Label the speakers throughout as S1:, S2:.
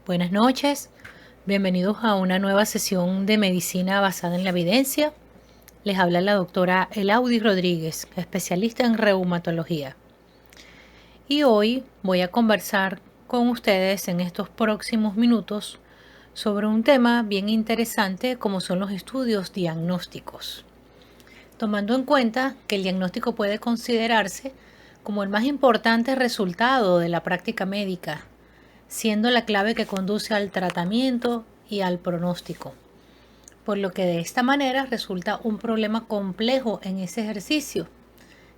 S1: Buenas noches, bienvenidos a una nueva sesión de medicina basada en la evidencia. Les habla la doctora Elaudi Rodríguez, especialista en reumatología. Y hoy voy a conversar con ustedes en estos próximos minutos sobre un tema bien interesante como son los estudios diagnósticos. Tomando en cuenta que el diagnóstico puede considerarse como el más importante resultado de la práctica médica, siendo la clave que conduce al tratamiento y al pronóstico, por lo que de esta manera resulta un problema complejo en ese ejercicio,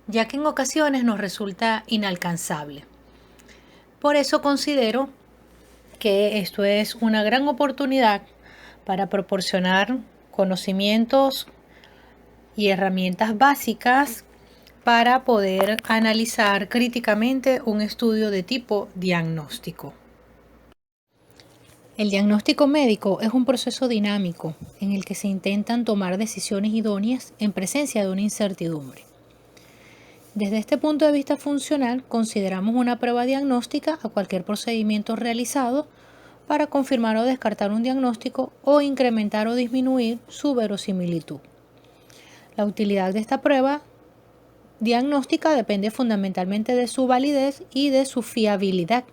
S1: ya que en ocasiones nos resulta inalcanzable. Por eso considero que esto es una gran oportunidad para proporcionar conocimientos y herramientas básicas para poder analizar críticamente un estudio de tipo diagnóstico. El diagnóstico médico es un proceso dinámico en el que se intentan tomar decisiones idóneas en presencia de una incertidumbre. Desde este punto de vista funcional, consideramos una prueba diagnóstica a cualquier procedimiento realizado para confirmar o descartar un diagnóstico o incrementar o disminuir su verosimilitud. La utilidad de esta prueba diagnóstica depende fundamentalmente de su validez y de su fiabilidad,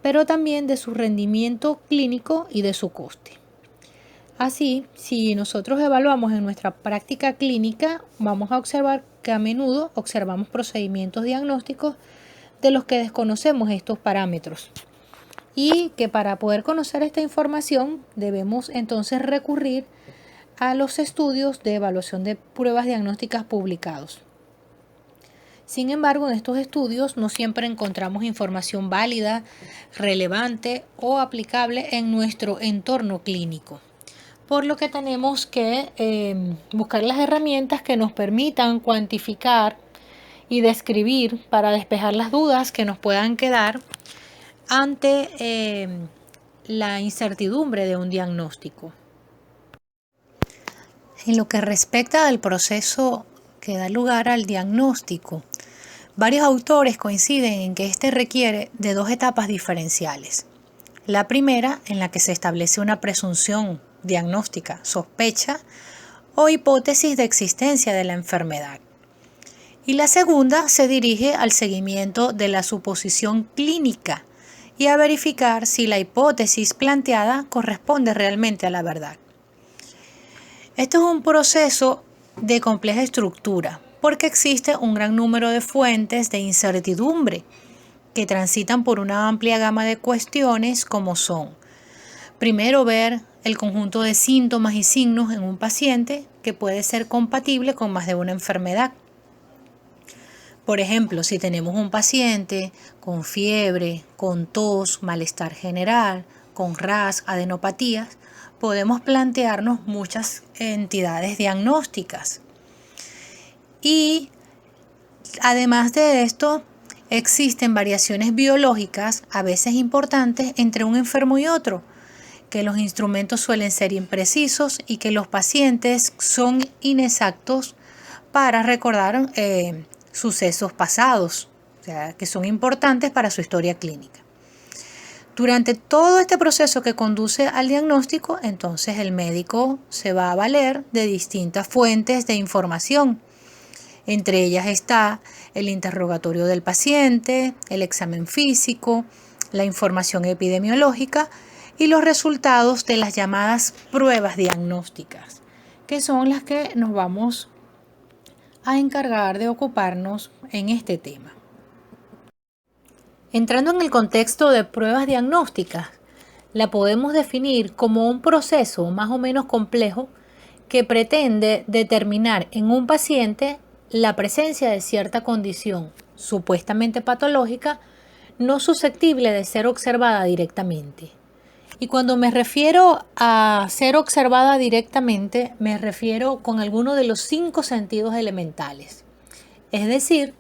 S1: pero también de su rendimiento clínico y de su coste. Así, si nosotros evaluamos en nuestra práctica clínica, vamos a observar que a menudo observamos procedimientos diagnósticos de los que desconocemos estos parámetros y que para poder conocer esta información debemos entonces recurrir a los estudios de evaluación de pruebas diagnósticas publicados. Sin embargo, en estos estudios no siempre encontramos información válida, relevante o aplicable en nuestro entorno clínico, por lo que tenemos que buscar las herramientas que nos permitan cuantificar y describir para despejar las dudas que nos puedan quedar ante la incertidumbre de un diagnóstico. En lo que respecta al proceso que da lugar al diagnóstico, varios autores coinciden en que este requiere de dos etapas diferenciales. La primera, en la que se establece una presunción diagnóstica, sospecha o hipótesis de existencia de la enfermedad. Y la segunda se dirige al seguimiento de la suposición clínica y a verificar si la hipótesis planteada corresponde realmente a la verdad. Esto es un proceso de compleja estructura, porque existe un gran número de fuentes de incertidumbre que transitan por una amplia gama de cuestiones como son: primero, ver el conjunto de síntomas y signos en un paciente que puede ser compatible con más de una enfermedad. Por ejemplo, si tenemos un paciente con fiebre, con tos, malestar general, con RAS, adenopatías, podemos plantearnos muchas entidades diagnósticas. Y además de esto, existen variaciones biológicas, a veces importantes, entre un enfermo y otro, que los instrumentos suelen ser imprecisos y que los pacientes son inexactos para recordar sucesos pasados, o sea, que son importantes para su historia clínica. Durante todo este proceso que conduce al diagnóstico, entonces el médico se va a valer de distintas fuentes de información. Entre ellas está el interrogatorio del paciente, el examen físico, la información epidemiológica y los resultados de las llamadas pruebas diagnósticas, que son las que nos vamos a encargar de ocuparnos en este tema. Entrando en el contexto de pruebas diagnósticas, la podemos definir como un proceso más o menos complejo que pretende determinar en un paciente la presencia de cierta condición supuestamente patológica no susceptible de ser observada directamente. Y cuando me refiero a ser observada directamente, me refiero con alguno de los 5 sentidos elementales. Es decir,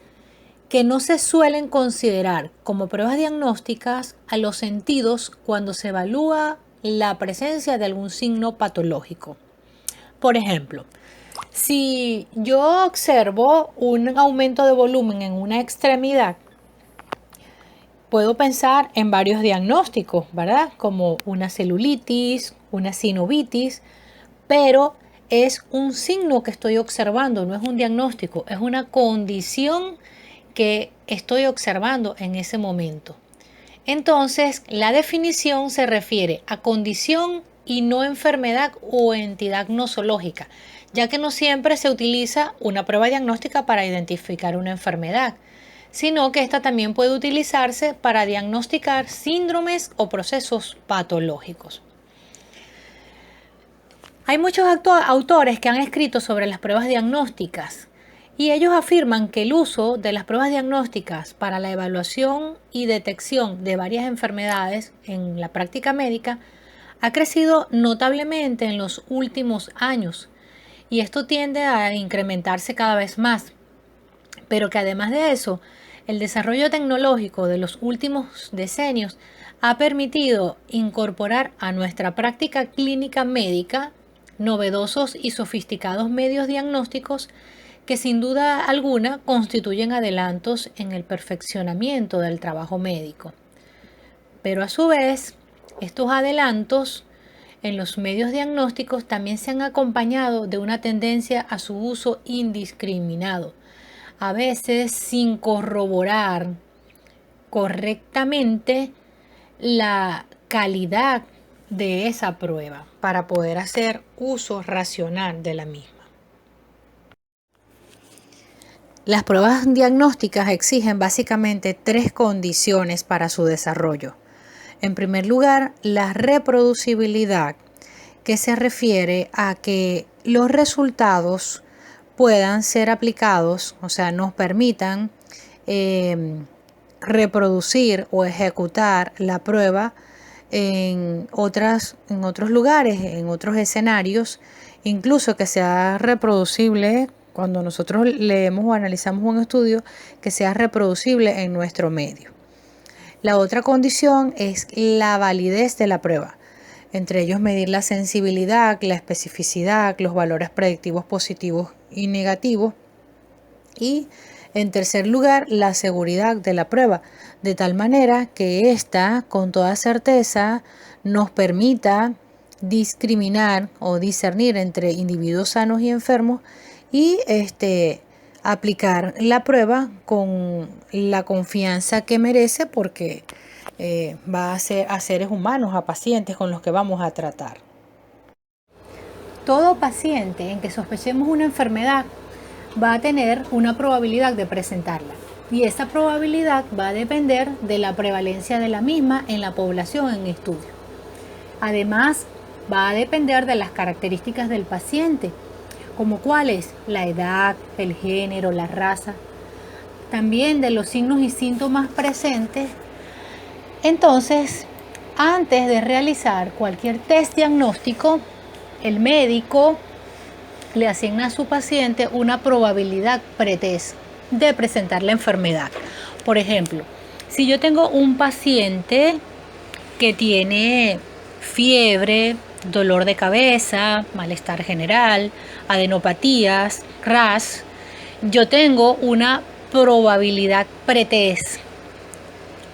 S1: que no se suelen considerar como pruebas diagnósticas a los sentidos cuando se evalúa la presencia de algún signo patológico. Por ejemplo, si yo observo un aumento de volumen en una extremidad, puedo pensar en varios diagnósticos, ¿verdad? Como una celulitis, una sinovitis, pero es un signo que estoy observando, no es un diagnóstico, es una condición que estoy observando en ese momento. Entonces, la definición se refiere a condición y no enfermedad o entidad nosológica, ya que no siempre se utiliza una prueba diagnóstica para identificar una enfermedad, sino que esta también puede utilizarse para diagnosticar síndromes o procesos patológicos. Hay muchos autores que han escrito sobre las pruebas diagnósticas y ellos afirman que el uso de las pruebas diagnósticas para la evaluación y detección de varias enfermedades en la práctica médica ha crecido notablemente en los últimos años y esto tiende a incrementarse cada vez más, pero que además de eso, el desarrollo tecnológico de los últimos decenios ha permitido incorporar a nuestra práctica clínica médica novedosos y sofisticados medios diagnósticos que sin duda alguna constituyen adelantos en el perfeccionamiento del trabajo médico. Pero a su vez, estos adelantos en los medios diagnósticos también se han acompañado de una tendencia a su uso indiscriminado, a veces sin corroborar correctamente la calidad de esa prueba para poder hacer uso racional de la misma. Las pruebas diagnósticas exigen básicamente 3 condiciones para su desarrollo. En primer lugar, la reproducibilidad, que se refiere a que los resultados puedan ser aplicados, o sea, nos permitan reproducir o ejecutar la prueba en otros lugares, en otros escenarios, incluso que sea reproducible cuando nosotros leemos o analizamos un estudio, que sea reproducible en nuestro medio. La otra condición es la validez de la prueba, entre ellos medir la sensibilidad, la especificidad, los valores predictivos positivos y negativos. Y en tercer lugar, la seguridad de la prueba, de tal manera que ésta con toda certeza nos permita discriminar o discernir entre individuos sanos y enfermos y aplicar la prueba con la confianza que merece porque va a ser a seres humanos, a pacientes con los que vamos a tratar. Todo paciente en que sospechemos una enfermedad va a tener una probabilidad de presentarla y esa probabilidad va a depender de la prevalencia de la misma en la población en estudio. Además, va a depender de las características del paciente, como cuáles, la edad, el género, la raza, también de los signos y síntomas presentes. Entonces, antes de realizar cualquier test diagnóstico, el médico le asigna a su paciente una probabilidad pretest de presentar la enfermedad. Por ejemplo, si yo tengo un paciente que tiene fiebre, dolor de cabeza, malestar general, adenopatías, RAS, yo tengo una probabilidad pretest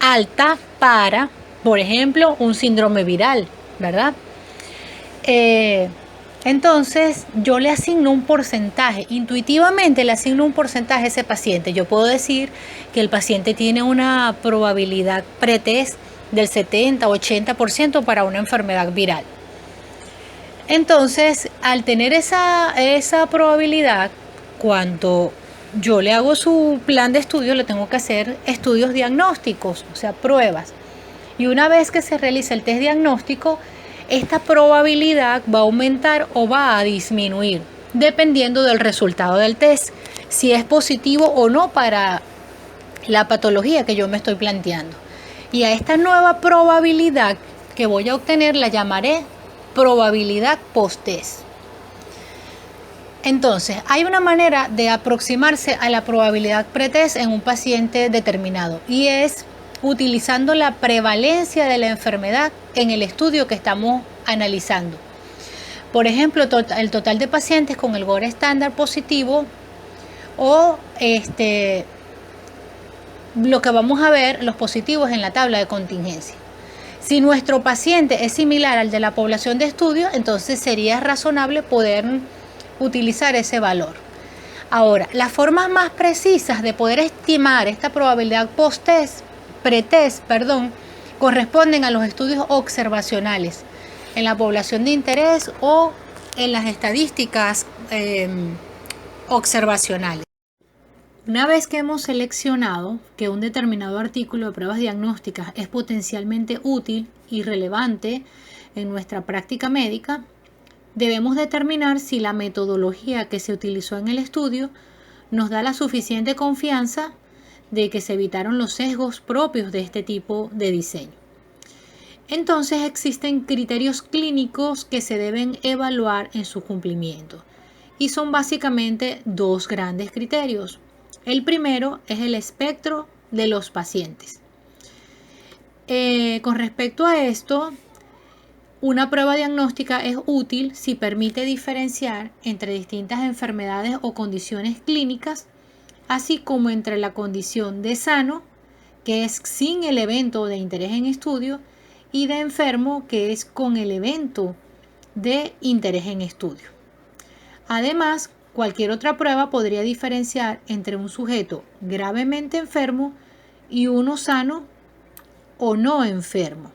S1: alta para, por ejemplo, un síndrome viral, ¿verdad? Entonces, yo le asigno un porcentaje, intuitivamente le asigno un porcentaje a ese paciente. Yo puedo decir que el paciente tiene una probabilidad pretest del 70-80% para una enfermedad viral. Entonces, al tener esa probabilidad, cuando yo le hago su plan de estudio, le tengo que hacer estudios diagnósticos, o sea, pruebas. Y una vez que se realiza el test diagnóstico, esta probabilidad va a aumentar o va a disminuir, dependiendo del resultado del test, si es positivo o no para la patología que yo me estoy planteando. Y a esta nueva probabilidad que voy a obtener la llamaré probabilidad post-test. Entonces, hay una manera de aproximarse a la probabilidad pretest en un paciente determinado y es utilizando la prevalencia de la enfermedad en el estudio que estamos analizando. Por ejemplo, el total de pacientes con el GOR estándar positivo o lo que vamos a ver, los positivos en la tabla de contingencia. Si nuestro paciente es similar al de la población de estudio, entonces sería razonable poder utilizar ese valor. Ahora, las formas más precisas de poder estimar esta probabilidad pretest, corresponden a los estudios observacionales en la población de interés o en las estadísticas observacionales. Una vez que hemos seleccionado que un determinado artículo de pruebas diagnósticas es potencialmente útil y relevante en nuestra práctica médica, debemos determinar si la metodología que se utilizó en el estudio nos da la suficiente confianza de que se evitaron los sesgos propios de este tipo de diseño. Entonces existen criterios clínicos que se deben evaluar en su cumplimiento y son básicamente dos grandes criterios. El primero es el espectro de los pacientes. Con respecto a esto, una prueba diagnóstica es útil si permite diferenciar entre distintas enfermedades o condiciones clínicas, así como entre la condición de sano, que es sin el evento de interés en estudio, y de enfermo, que es con el evento de interés en estudio. Además, cualquier otra prueba podría diferenciar entre un sujeto gravemente enfermo y uno sano o no enfermo.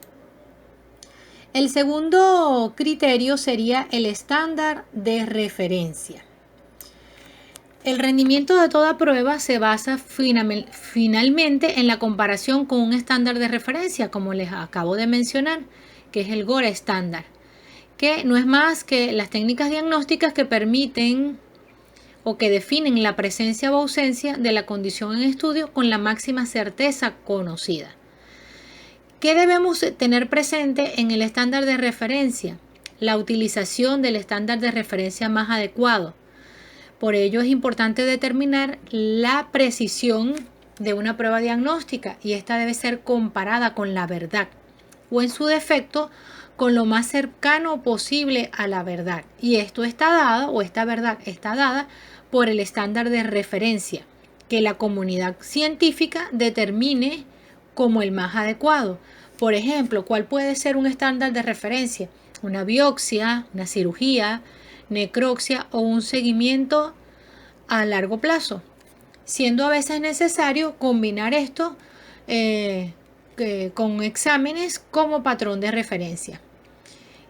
S1: El segundo criterio sería el estándar de referencia. El rendimiento de toda prueba se basa finalmente en la comparación con un estándar de referencia, como les acabo de mencionar, que es el Gold Standard, que no es más que las técnicas diagnósticas que permiten o que definen la presencia o ausencia de la condición en estudio con la máxima certeza conocida. ¿Qué debemos tener presente en el estándar de referencia? La utilización del estándar de referencia más adecuado. Por ello es importante determinar la precisión de una prueba diagnóstica y esta debe ser comparada con la verdad o en su defecto con lo más cercano posible a la verdad. Y esto está dado, o esta verdad está dada por el estándar de referencia que la comunidad científica determine como el más adecuado. Por ejemplo, ¿cuál puede ser un estándar de referencia? Una biopsia, una cirugía, necropsia o un seguimiento a largo plazo, siendo a veces necesario combinar esto con exámenes como patrón de referencia.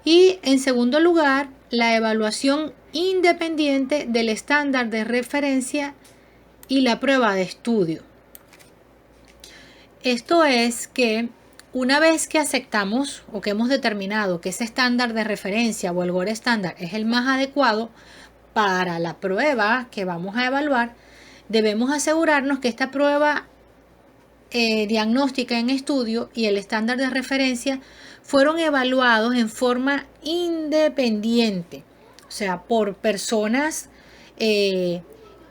S1: Y en segundo lugar, la evaluación independiente del estándar de referencia y la prueba de estudio. Esto es que una vez que aceptamos o que hemos determinado que ese estándar de referencia o el Gold Standard es el más adecuado para la prueba que vamos a evaluar, debemos asegurarnos que esta prueba diagnóstica en estudio y el estándar de referencia fueron evaluados en forma independiente, o sea, por personas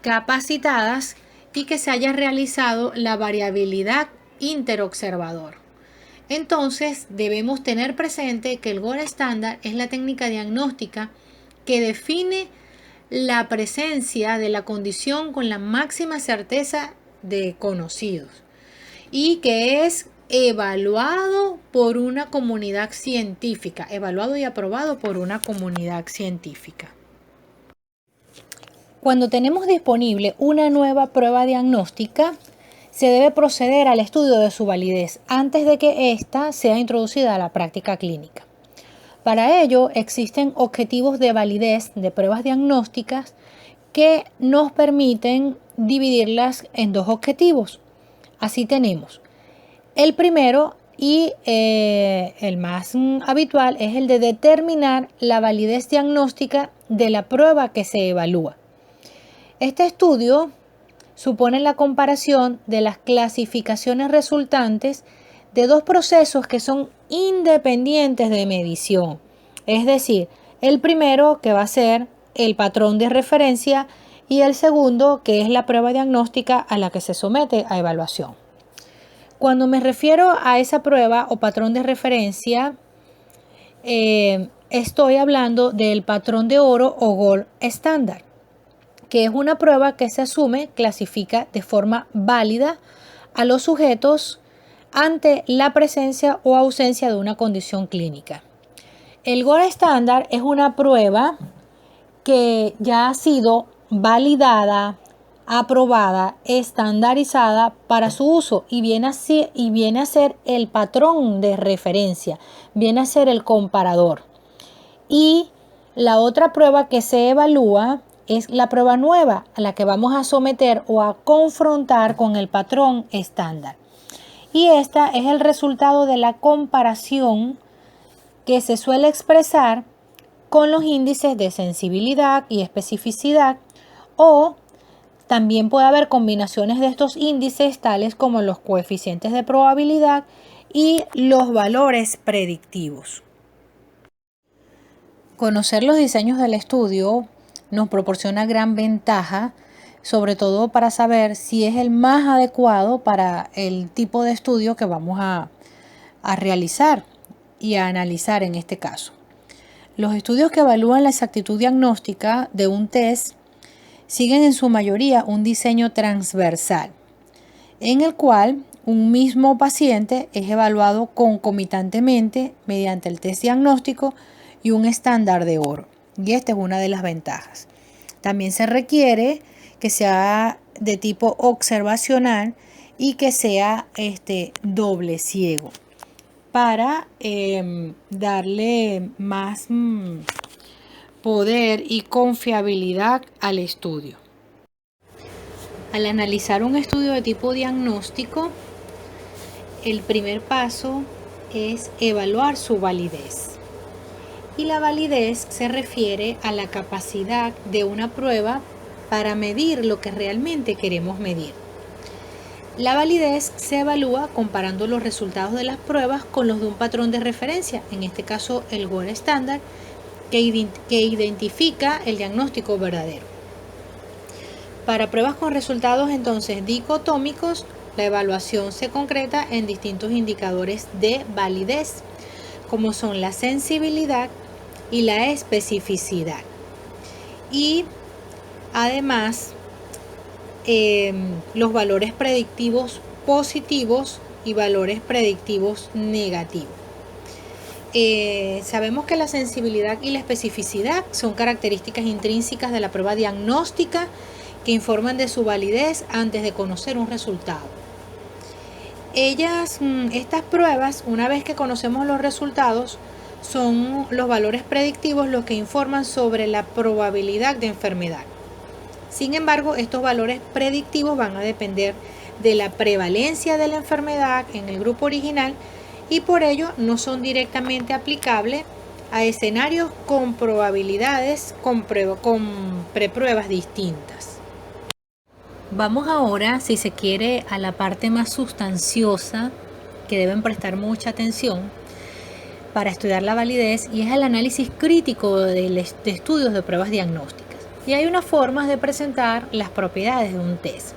S1: capacitadas y que se haya realizado la variabilidad interobservador. Entonces debemos tener presente que el Gold Standard es la técnica diagnóstica que define la presencia de la condición con la máxima certeza de conocidos y que es evaluado por una comunidad científica, evaluado y aprobado por una comunidad científica. Cuando tenemos disponible una nueva prueba diagnóstica, se debe proceder al estudio de su validez antes de que ésta sea introducida a la práctica clínica. Para ello existen objetivos de validez de pruebas diagnósticas que nos permiten dividirlas en dos objetivos. Así tenemos el primero y el más habitual es el de determinar la validez diagnóstica de la prueba que se evalúa. Este estudio supone la comparación de las clasificaciones resultantes de dos procesos que son independientes de medición. Es decir, el primero que va a ser el patrón de referencia y el segundo que es la prueba diagnóstica a la que se somete a evaluación. Cuando me refiero a esa prueba o patrón de referencia, estoy hablando del patrón de oro o Gold Standard, que es una prueba que se asume clasifica de forma válida a los sujetos ante la presencia o ausencia de una condición clínica. El Gold Standard es una prueba que ya ha sido validada, aprobada, estandarizada para su uso y viene a ser el patrón de referencia, viene a ser el comparador. Y la otra prueba que se evalúa es la prueba nueva, a la que vamos a someter o a confrontar con el patrón estándar. Y esta es el resultado de la comparación que se suele expresar con los índices de sensibilidad y especificidad, o también puede haber combinaciones de estos índices tales como los coeficientes de probabilidad y los valores predictivos. Conocer los diseños del estudio nos proporciona gran ventaja, sobre todo para saber si es el más adecuado para el tipo de estudio que vamos a realizar y a analizar en este caso. Los estudios que evalúan la exactitud diagnóstica de un test siguen en su mayoría un diseño transversal, en el cual un mismo paciente es evaluado concomitantemente mediante el test diagnóstico y un estándar de oro. Y esta es una de las ventajas. También se requiere que sea de tipo observacional y que sea doble ciego para darle más poder y confiabilidad al estudio. Al analizar un estudio de tipo diagnóstico, el primer paso es evaluar su validez. Y la validez se refiere a la capacidad de una prueba para medir lo que realmente queremos medir. La validez se evalúa comparando los resultados de las pruebas con los de un patrón de referencia, en este caso el Gold Standard, que identifica el diagnóstico verdadero. Para pruebas con resultados entonces dicotómicos, la evaluación se concreta en distintos indicadores de validez, como son la sensibilidad y la especificidad. Y además los valores predictivos positivos y valores predictivos negativos. Sabemos que la sensibilidad y la especificidad son características intrínsecas de la prueba diagnóstica que informan de su validez antes de conocer un resultado. Estas pruebas, una vez que conocemos los resultados, son los valores predictivos los que informan sobre la probabilidad de enfermedad. Sin embargo, estos valores predictivos van a depender de la prevalencia de la enfermedad en el grupo original y por ello no son directamente aplicables a escenarios con probabilidades con prepruebas distintas. Vamos ahora, si se quiere, a la parte más sustanciosa que deben prestar mucha atención para estudiar la validez, y es el análisis crítico de estudios de pruebas diagnósticas. Y hay unas formas de presentar las propiedades de un test.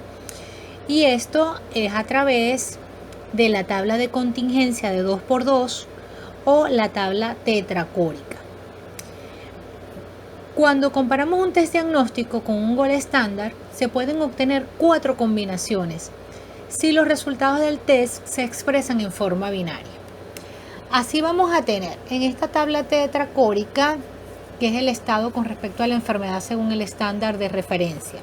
S1: Y esto es a través de la tabla de contingencia de 2×2 o la tabla tetracórica. Cuando comparamos un test diagnóstico con un Gold Standard, se pueden obtener 4 combinaciones si los resultados del test se expresan en forma binaria. Así vamos a tener en esta tabla tetracórica, que es el estado con respecto a la enfermedad según el estándar de referencia.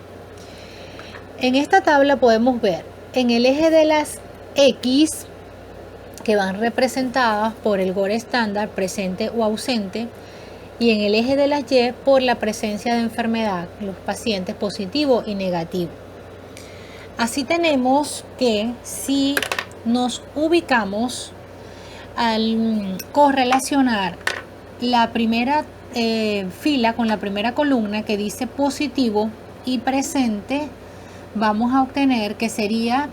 S1: En esta tabla podemos ver en el eje de las X, que van representadas por el Gold Standard presente o ausente, y en el eje de las Y por la presencia de enfermedad, los pacientes positivo y negativo. Así tenemos que si nos ubicamos al correlacionar la primera fila con la primera columna que dice positivo y presente, vamos a obtener que sería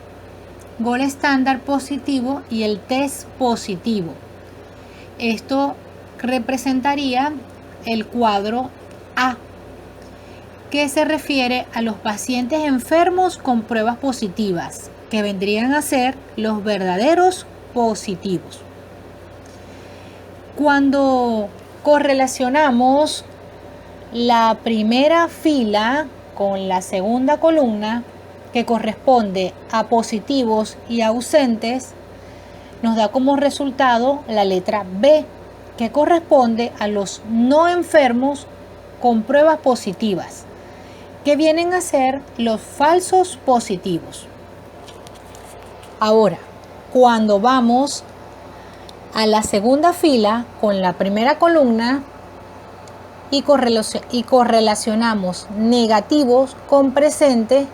S1: Gold Standard positivo y el test positivo. Esto representaría el cuadro A, que se refiere a los pacientes enfermos con pruebas positivas, que vendrían a ser los verdaderos positivos. Cuando correlacionamos la primera fila con la segunda columna, que corresponde a positivos y ausentes, nos da como resultado la letra B, que corresponde a los no enfermos con pruebas positivas, que vienen a ser los falsos positivos. Ahora, cuando vamos a la segunda fila con la primera columna y correlacionamos negativos con presentes,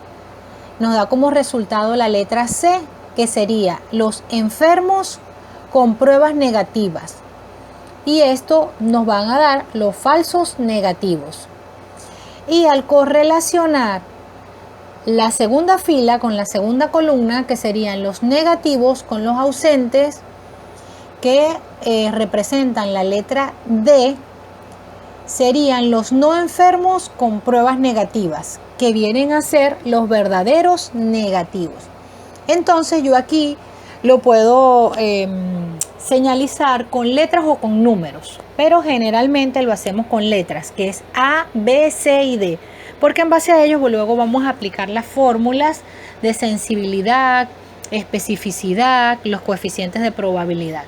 S1: nos da como resultado la letra C, que sería los enfermos con pruebas negativas. Y esto nos van a dar los falsos negativos. Y al correlacionar la segunda fila con la segunda columna, que serían los negativos con los ausentes, que representan la letra D, serían los no enfermos con pruebas negativas, que vienen a ser los verdaderos negativos. Entonces yo aquí lo puedo señalizar con letras o con números, pero generalmente lo hacemos con letras, que es A, B, C y D, porque en base a ellos luego vamos a aplicar las fórmulas de sensibilidad, especificidad, los coeficientes de probabilidad.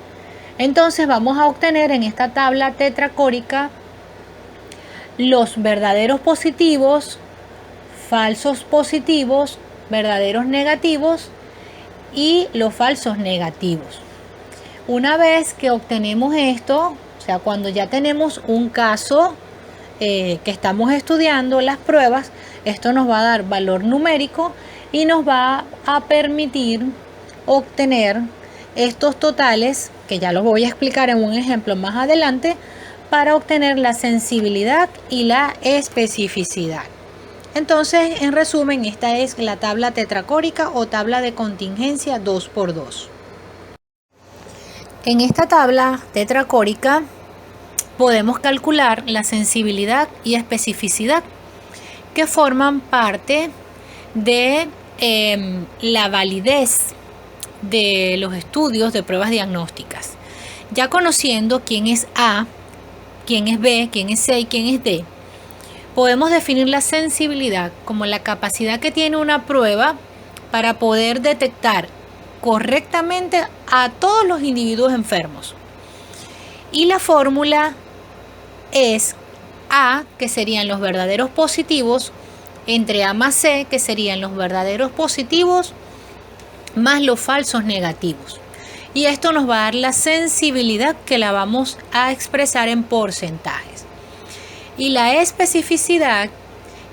S1: Entonces vamos a obtener en esta tabla tetracórica los verdaderos positivos, falsos positivos, verdaderos negativos y los falsos negativos. Una vez que obtenemos esto, o sea, cuando ya tenemos un caso que estamos estudiando las pruebas, esto nos va a dar valor numérico y nos va a permitir obtener estos totales, que ya los voy a explicar en un ejemplo más adelante, para obtener la sensibilidad y la especificidad. Entonces, en resumen, esta es la tabla tetracórica o tabla de contingencia 2×2. En esta tabla tetracórica podemos calcular la sensibilidad y especificidad, que forman parte de la validez de los estudios de pruebas diagnósticas. Ya conociendo quién es A, quién es B, quién es C y quién es D, podemos definir la sensibilidad como la capacidad que tiene una prueba para poder detectar correctamente a todos los individuos enfermos. Y la fórmula es A, que serían los verdaderos positivos, entre A más C, que serían los verdaderos positivos, más los falsos negativos. Y esto nos va a dar la sensibilidad, que la vamos a expresar en porcentajes. Y la especificidad,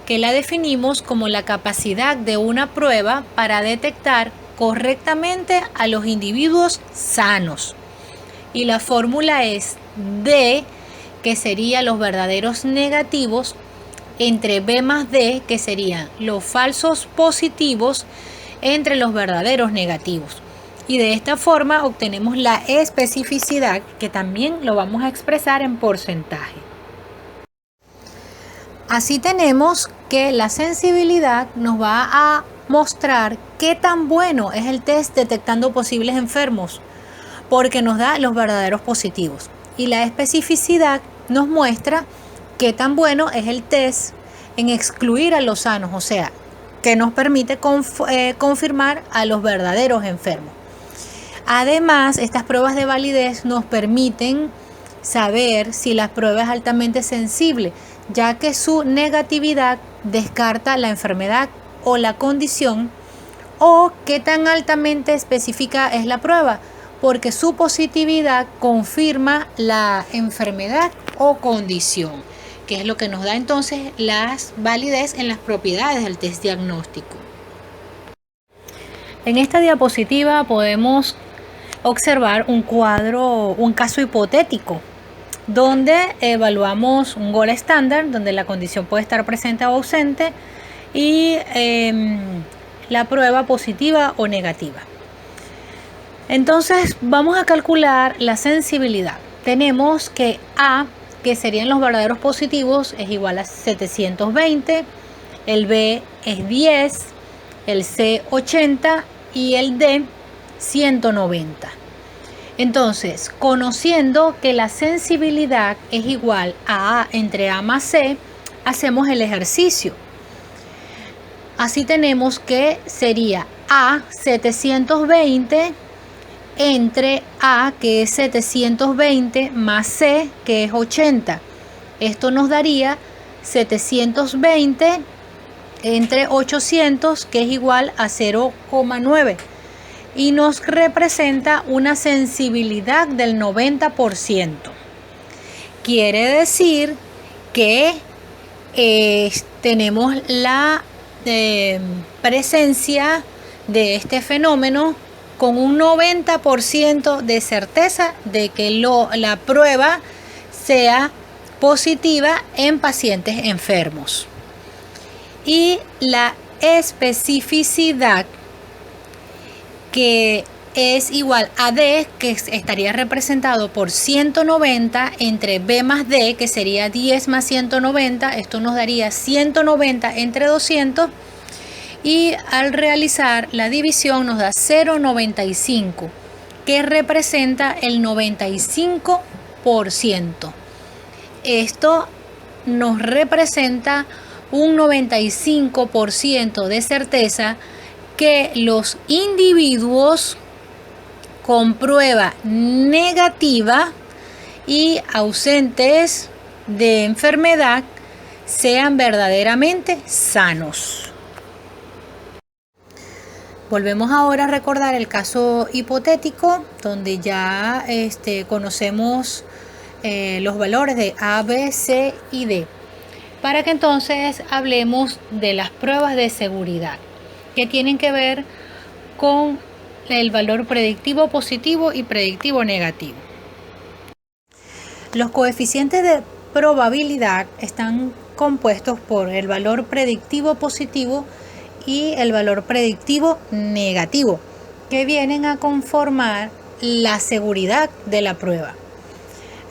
S1: que la definimos como la capacidad de una prueba para detectar correctamente a los individuos sanos. Y la fórmula es D, que serían los verdaderos negativos, entre B más D, que serían los falsos positivos, entre los verdaderos negativos. Y de esta forma obtenemos la especificidad, que también lo vamos a expresar en porcentaje. Así tenemos que la sensibilidad nos va a mostrar qué tan bueno es el test detectando posibles enfermos, porque nos da los verdaderos positivos. Y la especificidad nos muestra qué tan bueno es el test en excluir a los sanos, o sea, que nos permite confirmar a los verdaderos enfermos. Además, estas pruebas de validez nos permiten saber si la prueba es altamente sensible, ya que su negatividad descarta la enfermedad o la condición, o qué tan altamente específica es la prueba, porque su positividad confirma la enfermedad o condición, que es lo que nos da entonces la validez en las propiedades del test diagnóstico. En esta diapositiva podemos observar un cuadro, un caso hipotético, donde evaluamos un gold estándar, donde la condición puede estar presente o ausente, y la prueba positiva o negativa. Entonces vamos a calcular la sensibilidad. Tenemos que A, que serían los verdaderos positivos, es igual a 720, el B es 10, el C 80 y el D 190. Entonces, conociendo que la sensibilidad es igual a A entre A más C, hacemos el ejercicio. Así tenemos que sería A 720 entre A, que es 720, más C, que es 80. Esto nos daría 720 entre 800, que es igual a 0,9. Y nos representa una sensibilidad del 90%. Quiere decir que tenemos la presencia de este fenómeno con un 90% de certeza de que la prueba sea positiva en pacientes enfermos. Y la especificidad, que es igual a D, que estaría representado por 190 entre B más D, que sería 10 más 190. Esto nos daría 190 entre 200. Y al realizar la división nos da 0,95, que representa el 95%. Esto nos representa un 95% de certeza que los individuos con prueba negativa y ausentes de enfermedad sean verdaderamente sanos. Volvemos ahora a recordar el caso hipotético donde ya conocemos los valores de A, B, C y D, para que entonces hablemos de las pruebas de seguridad que tienen que ver con el valor predictivo positivo y predictivo negativo. Los coeficientes de probabilidad están compuestos por el valor predictivo positivo y el valor predictivo negativo, que vienen a conformar la seguridad de la prueba.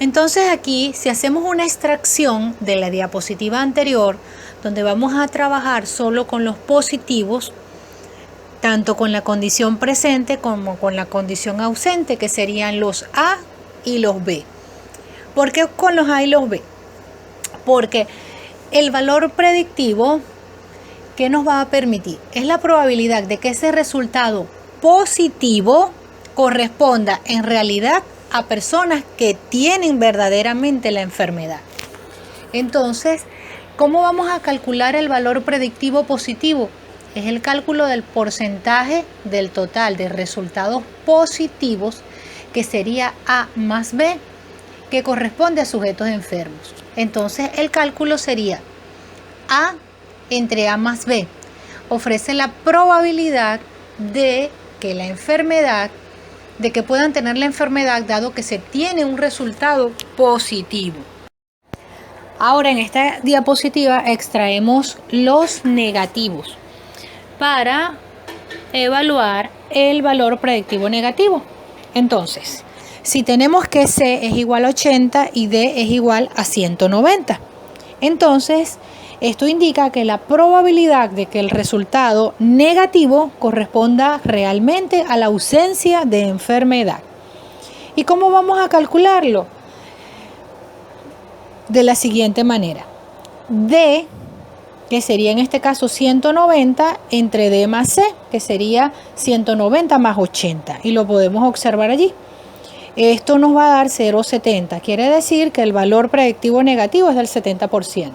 S1: Entonces aquí, si hacemos una extracción de la diapositiva anterior, donde vamos a trabajar solo con los positivos, tanto con la condición presente como con la condición ausente, que serían los A y los B. ¿Por qué con los A y los B? Porque el valor predictivo, ¿qué nos va a permitir? Es la probabilidad de que ese resultado positivo corresponda en realidad a personas que tienen verdaderamente la enfermedad. Entonces, ¿cómo vamos a calcular el valor predictivo positivo? Es el cálculo del porcentaje del total de resultados positivos, que sería A más B, que corresponde a sujetos enfermos. Entonces, el cálculo sería A entre A más B. Ofrece la probabilidad de que la enfermedad, de que puedan tener la enfermedad, dado que se tiene un resultado positivo. Ahora, en esta diapositiva extraemos los negativos para evaluar el valor predictivo negativo. Entonces, si tenemos que C es igual a 80 y D es igual a 190, entonces esto indica que la probabilidad de que el resultado negativo corresponda realmente a la ausencia de enfermedad. ¿Y cómo vamos a calcularlo? De la siguiente manera: D, que sería en este caso 190, entre D más C, que sería 190 más 80, y lo podemos observar allí. Esto nos va a dar 0,70, quiere decir que el valor predictivo negativo es del 70%.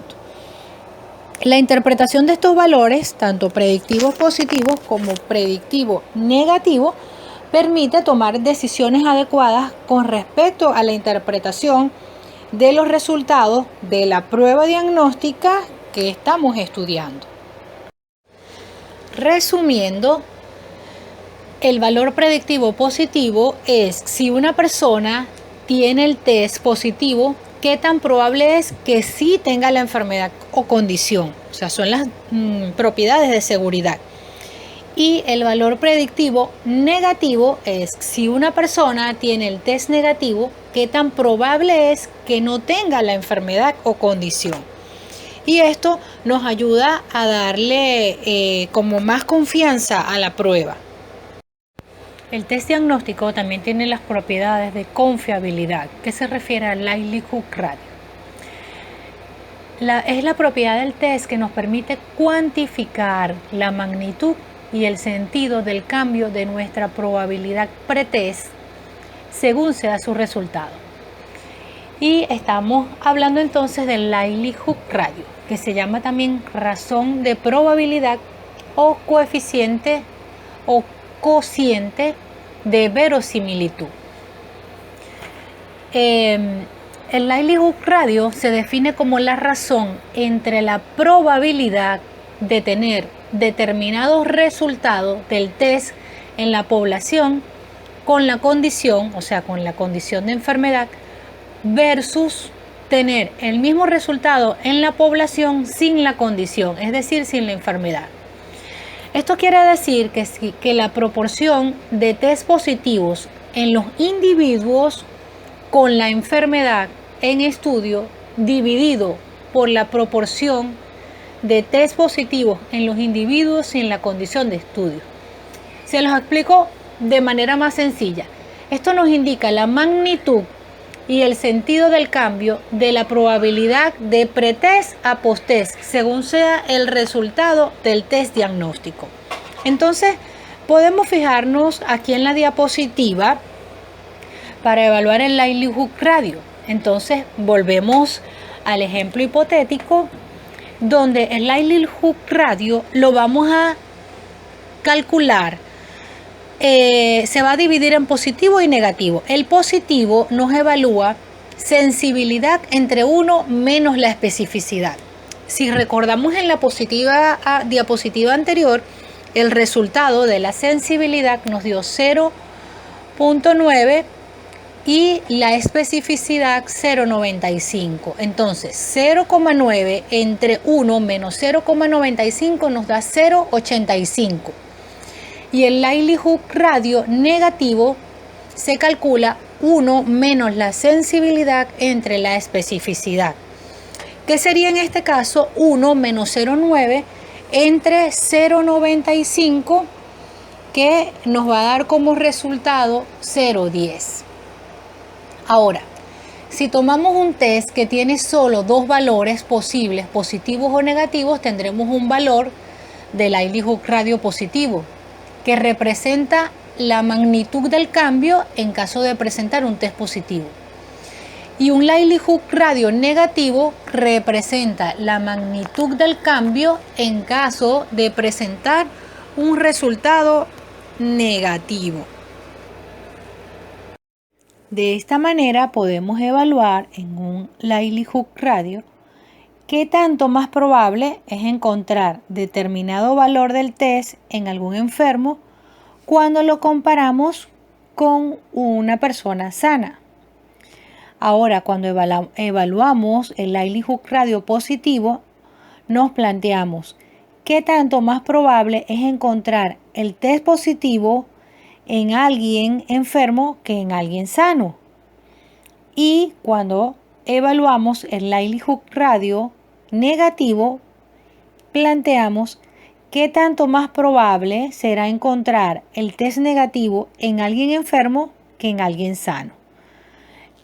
S1: La interpretación de estos valores, tanto predictivos positivos como predictivo negativo, permite tomar decisiones adecuadas con respecto a la interpretación de los resultados de la prueba diagnóstica que estamos estudiando. Resumiendo, el valor predictivo positivo es si una persona tiene el test positivo, qué tan probable es que sí tenga la enfermedad o condición. O sea, son las propiedades de seguridad. Y el valor predictivo negativo es si una persona tiene el test negativo, qué tan probable es que no tenga la enfermedad o condición. Y esto nos ayuda a darle como más confianza a la prueba. El test diagnóstico también tiene las propiedades de confiabilidad, que se refiere al likelihood ratio. Es la propiedad del test que nos permite cuantificar la magnitud y el sentido del cambio de nuestra probabilidad pretest según sea su resultado. Y estamos hablando entonces del likelihood radio, que se llama también razón de probabilidad o coeficiente o cociente de verosimilitud. El likelihood radio se define como la razón entre la probabilidad de tener determinados resultados del test en la población con la condición, o sea, con la condición de enfermedad, versus tener el mismo resultado en la población sin la condición, es decir, sin la enfermedad. Esto quiere decir que la proporción de test positivos en los individuos con la enfermedad en estudio dividido por la proporción de test positivos en los individuos sin la condición de estudio. Se los explico de manera más sencilla. Esto nos indica la magnitud y el sentido del cambio de la probabilidad de pretest a posttest según sea el resultado del test diagnóstico. Entonces, podemos fijarnos aquí en la diapositiva para evaluar el likelihood radio. Entonces, volvemos al ejemplo hipotético donde el likelihood radio lo vamos a calcular. Se va a dividir en positivo y negativo. El positivo nos evalúa sensibilidad entre 1 menos la especificidad. Si recordamos en la diapositiva anterior, el resultado de la sensibilidad nos dio 0.9 y la especificidad 0.95. Entonces 0.9 entre 1 menos 0.95 nos da 0.85. Y el likelihood radio negativo se calcula 1 menos la sensibilidad entre la especificidad, que sería en este caso 1 menos 0.9 entre 0.95, que nos va a dar como resultado 0.10. Ahora, si tomamos un test que tiene solo dos valores posibles, positivos o negativos, tendremos un valor del likelihood radio positivo, que representa la magnitud del cambio en caso de presentar un test positivo. Y un likelihood radio negativo representa la magnitud del cambio en caso de presentar un resultado negativo. De esta manera podemos evaluar en un likelihood radio qué tanto más probable es encontrar determinado valor del test en algún enfermo cuando lo comparamos con una persona sana. Ahora, cuando evaluamos el likelihood radio positivo, nos planteamos qué tanto más probable es encontrar el test positivo en alguien enfermo que en alguien sano. Y cuando evaluamos el likelihood radio negativo, planteamos qué tanto más probable será encontrar el test negativo en alguien enfermo que en alguien sano.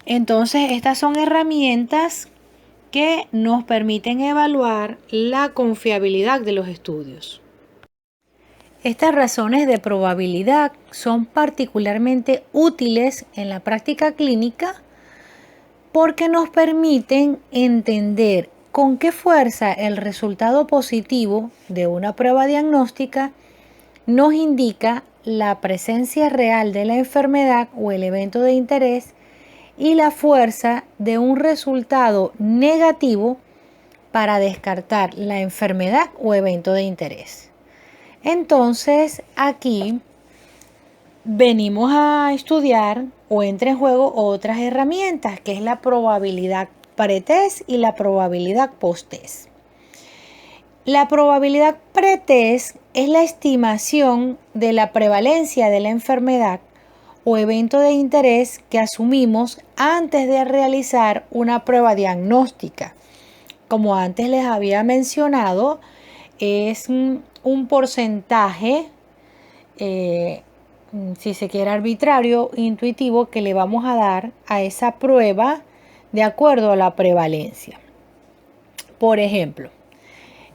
S1: Entonces, estas son herramientas que nos permiten evaluar la confiabilidad de los estudios. Estas razones de probabilidad son particularmente útiles en la práctica clínica porque nos permiten entender con qué fuerza el resultado positivo de una prueba diagnóstica nos indica la presencia real de la enfermedad o el evento de interés y la fuerza de un resultado negativo para descartar la enfermedad o evento de interés. Entonces, aquí venimos a estudiar o entra en juego otras herramientas, que es la probabilidad pretest y la probabilidad posttest. La probabilidad pretest es la estimación de la prevalencia de la enfermedad o evento de interés que asumimos antes de realizar una prueba diagnóstica. Como antes les había mencionado, es un porcentaje, si se quiere arbitrario, intuitivo, que le vamos a dar a esa prueba de acuerdo a la prevalencia. Por ejemplo,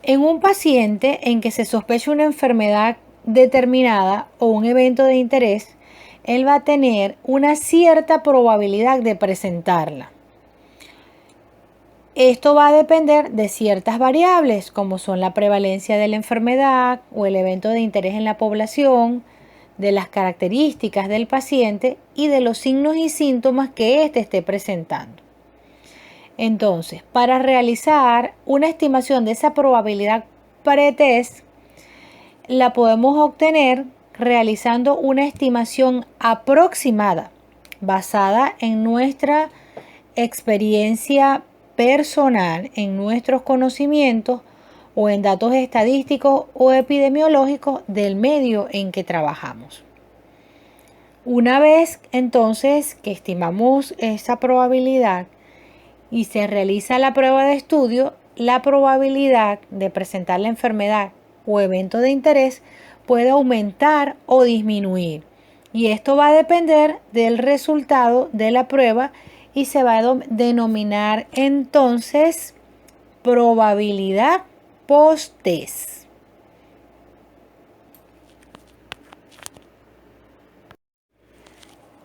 S1: en un paciente en que se sospecha una enfermedad determinada o un evento de interés, él va a tener una cierta probabilidad de presentarla. Esto va a depender de ciertas variables, como son la prevalencia de la enfermedad o el evento de interés en la población, de las características del paciente y de los signos y síntomas que éste esté presentando. Entonces, para realizar una estimación de esa probabilidad pretest, la podemos obtener realizando una estimación aproximada basada en nuestra experiencia personal, en nuestros conocimientos o en datos estadísticos o epidemiológicos del medio en que trabajamos. Una vez entonces que estimamos esa probabilidad y se realiza la prueba de estudio, la probabilidad de presentar la enfermedad o evento de interés puede aumentar o disminuir. Y esto va a depender del resultado de la prueba y se va a denominar entonces probabilidad post-test.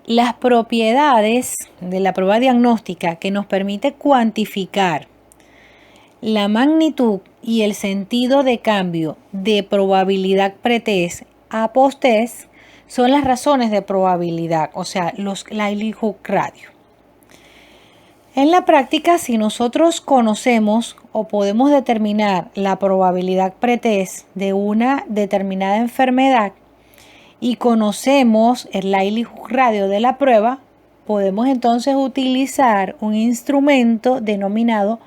S1: Las propiedades de la prueba diagnóstica que nos permite cuantificar la magnitud y el sentido de cambio de probabilidad pretest a post-test son las razones de probabilidad, o sea, los likelihood radio. En la práctica, si nosotros conocemos o podemos determinar la probabilidad pretest de una determinada enfermedad y conocemos el likelihood radio de la prueba, podemos entonces utilizar un instrumento denominado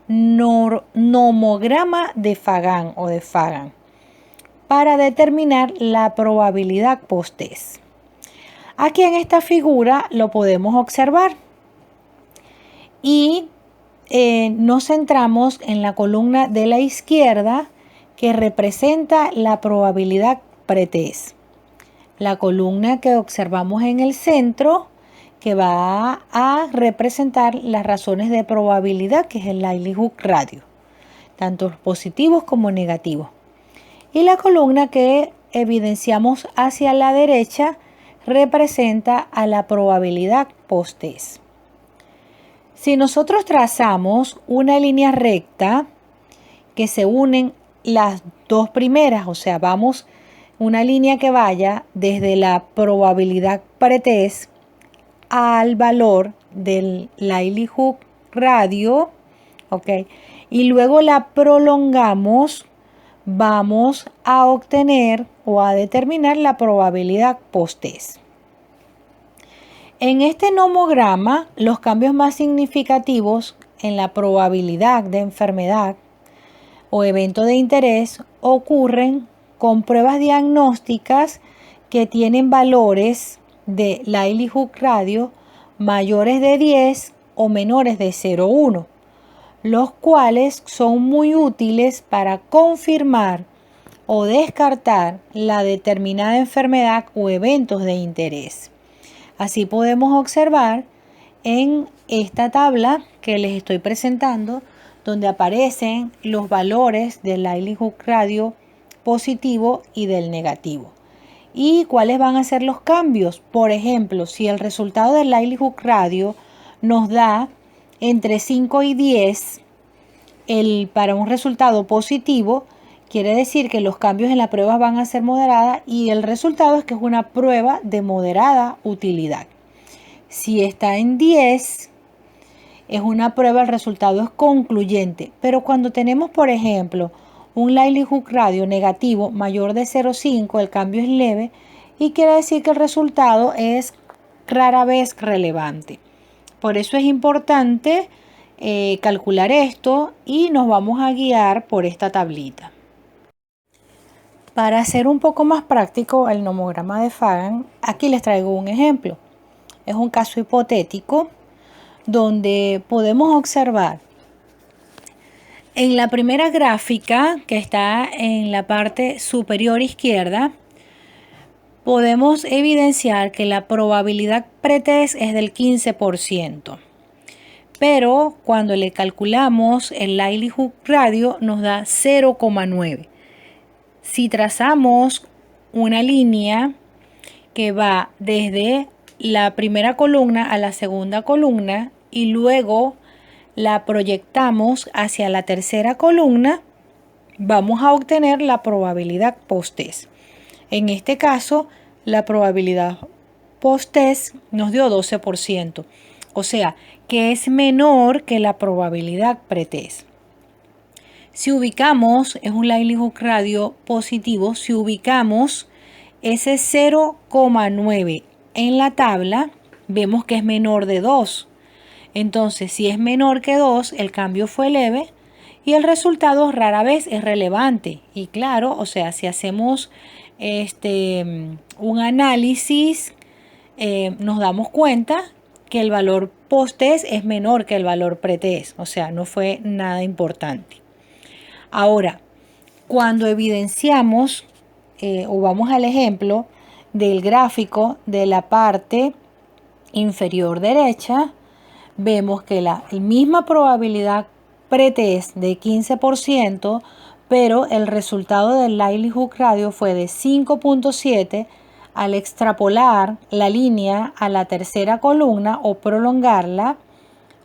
S1: nomograma de Fagan o de Fagan para determinar la probabilidad post-test. Aquí en esta figura lo podemos observar y nos centramos en la columna de la izquierda que representa la probabilidad pretest. La columna que observamos en el centro que va a representar las razones de probabilidad, que es el likelihood radio, tanto positivos como negativos. Y la columna que evidenciamos hacia la derecha representa a la probabilidad post-test. Si nosotros trazamos una línea recta que se unen las dos primeras, o sea, vamos una línea que vaya desde la probabilidad pretest al valor del likelihood radio, ¿ok? Y luego la prolongamos, vamos a obtener o a determinar la probabilidad post-test. En este nomograma, los cambios más significativos en la probabilidad de enfermedad o evento de interés ocurren con pruebas diagnósticas que tienen valores de likelihood radio mayores de 10 o menores de 0,1, los cuales son muy útiles para confirmar o descartar la determinada enfermedad o eventos de interés. Así podemos observar en esta tabla que les estoy presentando, donde aparecen los valores del likelihood radio positivo y del negativo. ¿Y cuáles van a ser los cambios? Por ejemplo, si el resultado del likelihood radio nos da entre 5 y 10 para un resultado positivo, quiere decir que los cambios en la prueba van a ser moderadas y el resultado es que es una prueba de moderada utilidad. Si está en 10, es una prueba, el resultado es concluyente. Pero cuando tenemos, por ejemplo, un likelihood radio negativo mayor de 0,5, el cambio es leve y quiere decir que el resultado es rara vez relevante. Por eso es importante calcular esto y nos vamos a guiar por esta tablita. Para hacer un poco más práctico el nomograma de Fagan, aquí les traigo un ejemplo. Es un caso hipotético donde podemos observar en la primera gráfica que está en la parte superior izquierda, podemos evidenciar que la probabilidad pretest es del 15%. pero cuando le calculamos el likelihood radio nos da 0,9. Si trazamos una línea que va desde la primera columna a la segunda columna y luego la proyectamos hacia la tercera columna, vamos a obtener la probabilidad post-test. En este caso, la probabilidad post-test nos dio 12%, o sea, que es menor que la probabilidad pre-test. Si ubicamos, es un likelihood radio positivo, si ubicamos ese 0,9 en la tabla, vemos que es menor de 2. Entonces, si es menor que 2, el cambio fue leve y el resultado rara vez es relevante. Y claro, o sea, si hacemos un análisis, nos damos cuenta que el valor post-test es menor que el valor pre-test. O sea, no fue nada importante. Ahora, cuando evidenciamos o vamos al ejemplo del gráfico de la parte inferior derecha, vemos que la misma probabilidad pre-test de 15%, pero el resultado del likelihood radio fue de 5.7. Al extrapolar la línea a la tercera columna o prolongarla,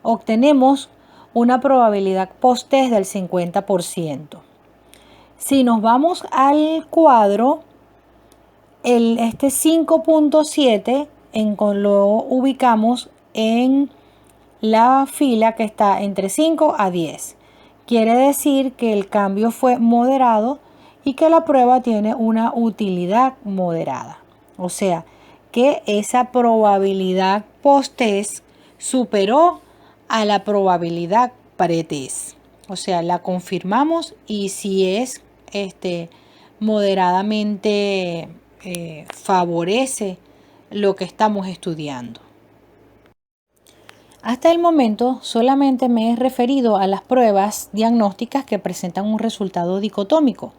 S1: obtenemos una probabilidad post-test del 50%. Si nos vamos al cuadro, este 5.7 lo ubicamos en la fila que está entre 5 a 10. Quiere decir que el cambio fue moderado y que la prueba tiene una utilidad moderada. O sea, que esa probabilidad post-test superó a la probabilidad pre-test. O sea, la confirmamos y si es moderadamente favorece lo que estamos estudiando. Hasta el momento solamente me he referido a las pruebas diagnósticas que presentan un resultado dicotómico,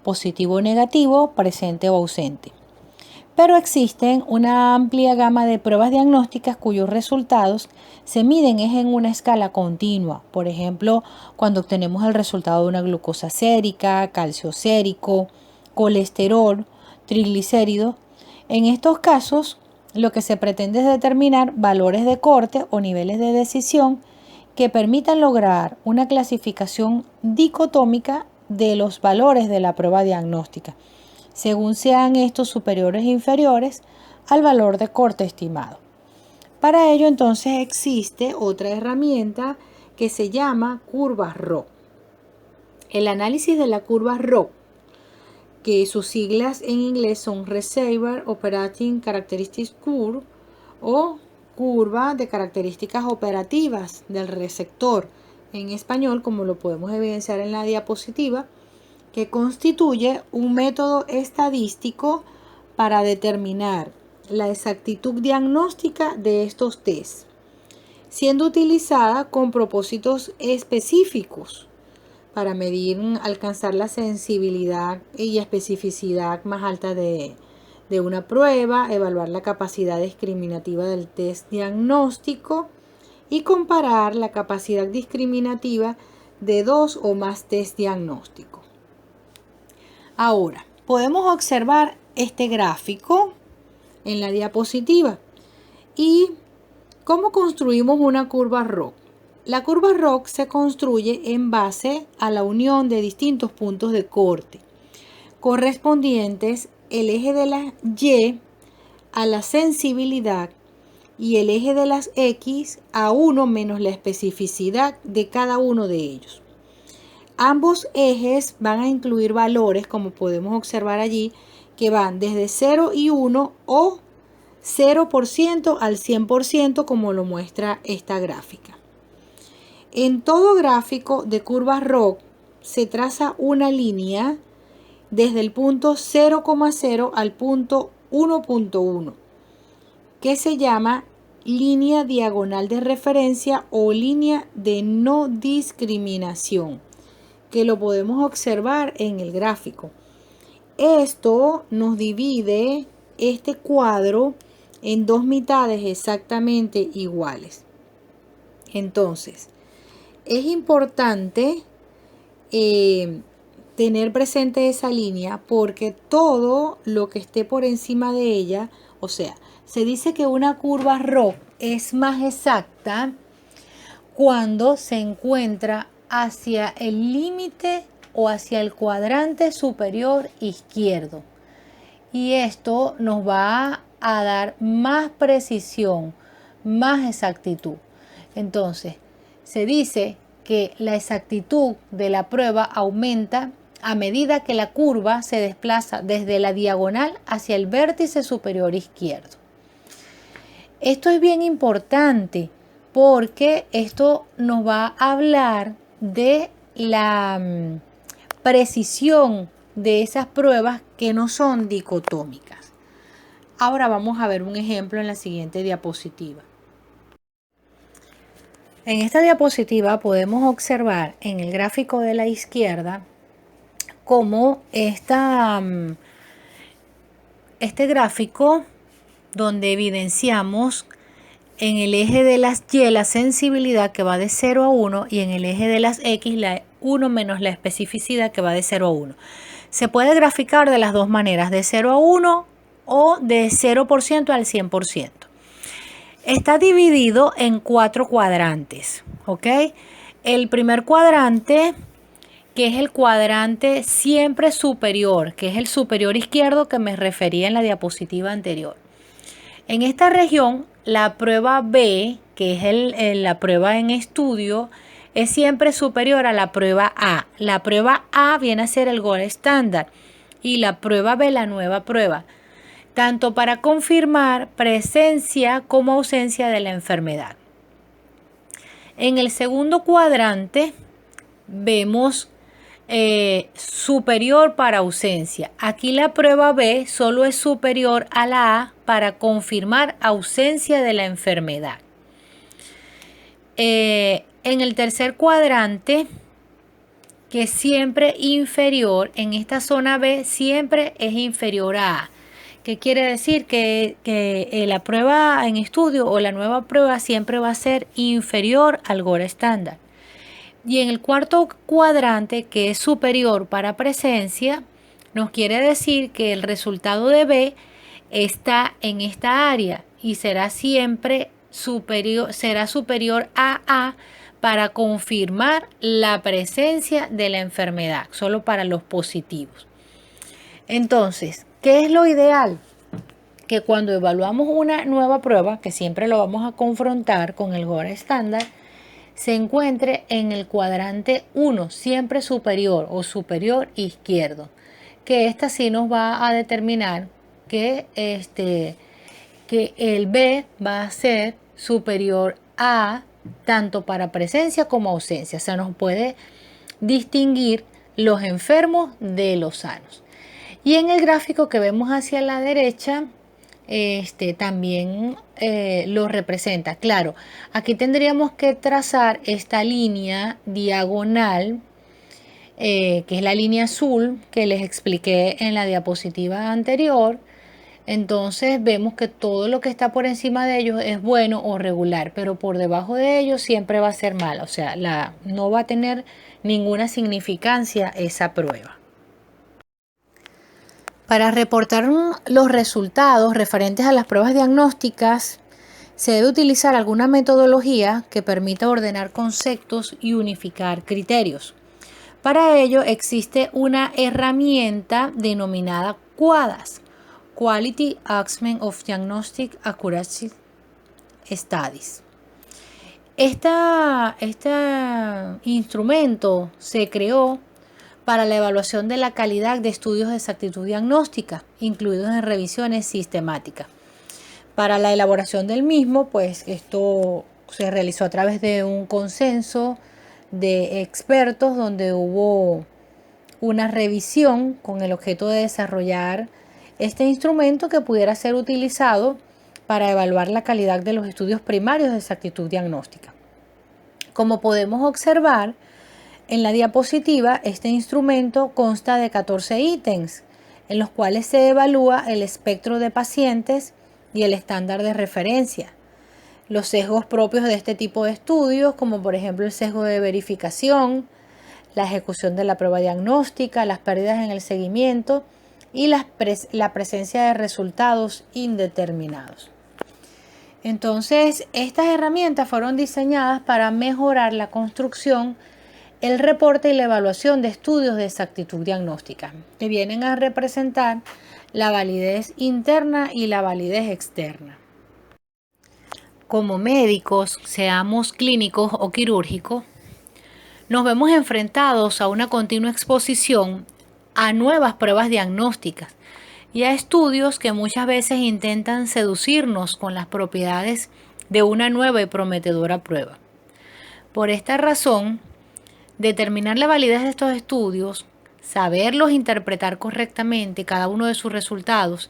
S1: positivo o negativo, presente o ausente. Pero existen una amplia gama de pruebas diagnósticas cuyos resultados se miden en una escala continua. Por ejemplo, cuando obtenemos el resultado de una glucosa sérica, calcio sérico, colesterol, triglicéridos. En estos casos, lo que se pretende es determinar valores de corte o niveles de decisión que permitan lograr una clasificación dicotómica de los valores de la prueba diagnóstica, según sean estos superiores e inferiores al valor de corte estimado. Para ello, entonces, existe otra herramienta que se llama curvas ROC. El análisis de la curva ROC, que sus siglas en inglés son Receiver Operating Characteristics Curve o curva de características operativas del receptor en español, como lo podemos evidenciar en la diapositiva, que constituye un método estadístico para determinar la exactitud diagnóstica de estos test, siendo utilizada con propósitos específicos para medir, alcanzar la sensibilidad y especificidad más alta de una prueba, evaluar la capacidad discriminativa del test diagnóstico y comparar la capacidad discriminativa de dos o más test diagnósticos. Ahora, podemos observar este gráfico en la diapositiva y cómo construimos una curva ROC. La curva ROC se construye en base a la unión de distintos puntos de corte, correspondientes el eje de las Y a la sensibilidad y el eje de las X a 1 menos la especificidad de cada uno de ellos. Ambos ejes van a incluir valores, como podemos observar allí, que van desde 0 y 1 o 0% al 100%, como lo muestra esta gráfica. En todo gráfico de curvas ROC se traza una línea desde el punto 0,0 al punto 1.1, que se llama línea diagonal de referencia o línea de no discriminación, que lo podemos observar en el gráfico. Esto nos divide este cuadro en dos mitades exactamente iguales. Entonces, es importante tener presente esa línea porque todo lo que esté por encima de ella, o sea, se dice que una curva ROC es más exacta cuando se encuentra hacia el límite o hacia el cuadrante superior izquierdo. Y esto nos va a dar más precisión, más exactitud. Entonces, se dice que la exactitud de la prueba aumenta a medida que la curva se desplaza desde la diagonal hacia el vértice superior izquierdo. Esto es bien importante porque esto nos va a hablar de la precisión de esas pruebas que no son dicotómicas. Ahora vamos a ver un ejemplo en la siguiente diapositiva. En esta diapositiva podemos observar en el gráfico de la izquierda cómo este gráfico donde evidenciamos en el eje de las Y la sensibilidad que va de 0 a 1 y en el eje de las X la 1 menos la especificidad que va de 0 a 1. Se puede graficar de las dos maneras, de 0 a 1 o de 0% al 100%. Está dividido en 4 cuadrantes, ¿ok? El primer cuadrante, que es el cuadrante siempre superior, que es el superior izquierdo que me refería en la diapositiva anterior. En esta región, la prueba B, que es la prueba en estudio, es siempre superior a la prueba A. La prueba A viene a ser el gold estándar y la prueba B la nueva prueba, tanto para confirmar presencia como ausencia de la enfermedad. En el segundo cuadrante vemos superior para ausencia. Aquí la prueba B solo es superior a la A para confirmar ausencia de la enfermedad. En el tercer cuadrante, que es siempre inferior, en esta zona B siempre es inferior a A. ¿Qué quiere decir? Que la prueba en estudio o la nueva prueba siempre va a ser inferior al gold estándar. Y en el cuarto cuadrante, que es superior para presencia, nos quiere decir que el resultado de B está en esta área y será siempre superior a A para confirmar la presencia de la enfermedad, solo para los positivos. Entonces, ¿qué es lo ideal? Que cuando evaluamos una nueva prueba, que siempre lo vamos a confrontar con el gold estándar, se encuentre en el cuadrante 1, siempre superior o superior izquierdo, que esta sí nos va a determinar que el B va a ser superior a tanto para presencia como ausencia. O sea, nos puede distinguir los enfermos de los sanos. Y en el gráfico que vemos hacia la derecha, también lo representa. Claro, aquí tendríamos que trazar esta línea diagonal, que es la línea azul que les expliqué en la diapositiva anterior. Entonces vemos que todo lo que está por encima de ellos es bueno o regular, pero por debajo de ellos siempre va a ser mala. O sea, no va a tener ninguna significancia esa prueba. Para reportar los resultados referentes a las pruebas diagnósticas, se debe utilizar alguna metodología que permita ordenar conceptos y unificar criterios. Para ello existe una herramienta denominada QADAS, Quality Assessment of Diagnostic Accuracy Studies. Este instrumento se creó para la evaluación de la calidad de estudios de exactitud diagnóstica, incluidos en revisiones sistemáticas. Para la elaboración del mismo, pues esto se realizó a través de un consenso de expertos donde hubo una revisión con el objeto de desarrollar este instrumento que pudiera ser utilizado para evaluar la calidad de los estudios primarios de exactitud diagnóstica. Como podemos observar, en la diapositiva, este instrumento consta de 14 ítems, en los cuales se evalúa el espectro de pacientes y el estándar de referencia. los sesgos propios de este tipo de estudios, como por ejemplo el sesgo de verificación, la ejecución de la prueba diagnóstica, las pérdidas en el seguimiento y la presencia de resultados indeterminados. Entonces, estas herramientas fueron diseñadas para mejorar la construcción, el reporte y la evaluación de estudios de exactitud diagnóstica, que vienen a representar la validez interna y la validez externa. Como médicos, seamos clínicos o quirúrgicos, nos vemos enfrentados a una continua exposición a nuevas pruebas diagnósticas y a estudios que muchas veces intentan seducirnos con las propiedades de una nueva y prometedora prueba. Por esta razón, determinar la validez de estos estudios, saberlos interpretar correctamente cada uno de sus resultados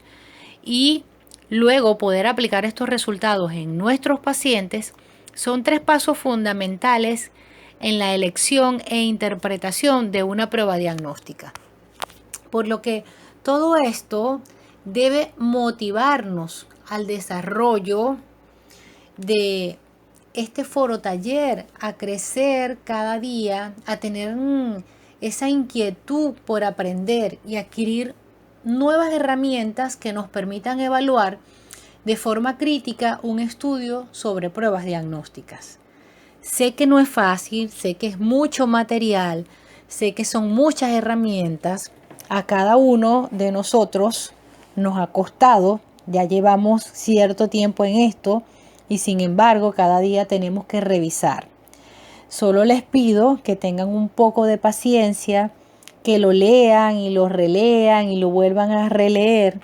S1: y luego poder aplicar estos resultados en nuestros pacientes son 3 pasos fundamentales en la elección e interpretación de una prueba diagnóstica. Por lo que todo esto debe motivarnos al desarrollo de este foro taller, a crecer cada día, a tener esa inquietud por aprender y adquirir nuevas herramientas que nos permitan evaluar de forma crítica un estudio sobre pruebas diagnósticas. Sé que no es fácil, sé que es mucho material, sé que son muchas herramientas. A cada uno de nosotros nos ha costado, ya llevamos cierto tiempo en esto y sin embargo cada día tenemos que revisar. Solo les pido que tengan un poco de paciencia, que lo lean y lo relean y lo vuelvan a releer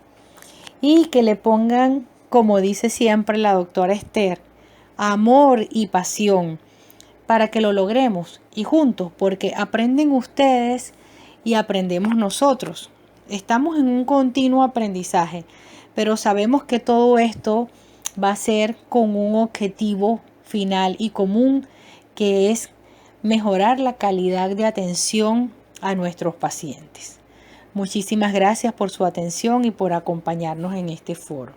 S1: y que le pongan, como dice siempre la doctora Esther, amor y pasión para que lo logremos y juntos, porque aprenden ustedes y aprendemos nosotros. Estamos en un continuo aprendizaje, pero sabemos que todo esto va a ser con un objetivo final y común, que es mejorar la calidad de atención a nuestros pacientes. Muchísimas gracias por su atención y por acompañarnos en este foro.